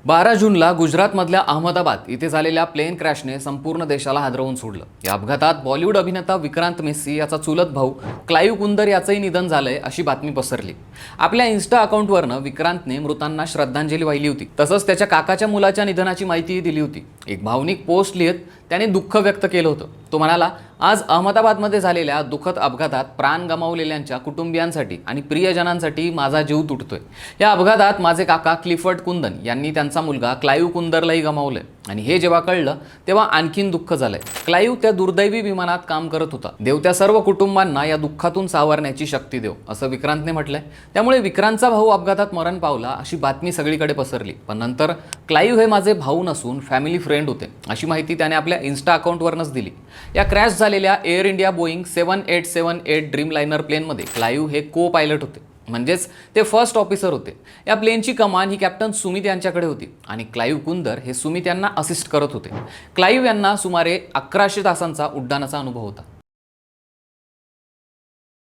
12 जूनला गुजरातमधल्या अहमदाबाद इथे झालेल्या प्लेन क्रॅशने संपूर्ण देशाला हादरवून सोडलं। या अपघातात बॉलिवूड अभिनेता विक्रांत मेस्सी याचा चुलत भाऊ क्लाइव्ह कुंदर याचंही निधन झालंय अशी बातमी पसरली। आपल्या इन्स्टा अकाउंटवरनं विक्रांतने मृतांना श्रद्धांजली वाहिली होती। तसंच त्याच्या काकाच्या मुलाच्या निधनाची माहितीही दिली होती। एक भावनिक पोस्ट लिहित त्याने दुःख व्यक्त केलं होतं। तो म्हणाला, आज अहमदाबादमध्ये झालेल्या दुःखद अपघातात प्राण गमावलेल्यांच्या कुटुंबियांसाठी आणि प्रियजनांसाठी माझा जीव तुटतोय। या अपघातात माझे काका क्लिफर्ड कुंदन यांनी त्यांचा मुलगा क्लाइव्ह कुंदरलाही गमावलंय आणि हे जेव्हा कळलं तेव्हा आणखीन दुःख झालंय। क्लाइव्ह त्या दुर्दैवी विमानात काम करत होता। देव त्या सर्व कुटुंबांना या दुःखातून सावरण्याची शक्ती देव, असं विक्रांतने म्हटलंय। त्यामुळे विक्रांतचा भाऊ अपघातात मरण पावला अशी बातमी सगळीकडे पसरली, पण नंतर क्लाइव्ह हे माझे भाऊ नसून फॅमिली फ्रेंड होते अशी माहिती त्याने आपल्या इन्स्टा अकाउंटवरनंच दिली। या क्रॅश झालेल्या एअर इंडिया बोईंग 7878 ड्रीमलाइनर प्लेनमध्ये क्लाइव्ह हे को पायलट होते, म्हणजेच ते फर्स्ट ऑफिसर होते। या प्लेनची कमान ही कॅप्टन सुमित यांच्याकडे होती आणि क्लाइव्ह कुंदर हे सुमित यांना असिस्ट करत होते। क्लाइव्ह यांना सुमारे 1100 तासांचा उड्डाणाचा अनुभव होता।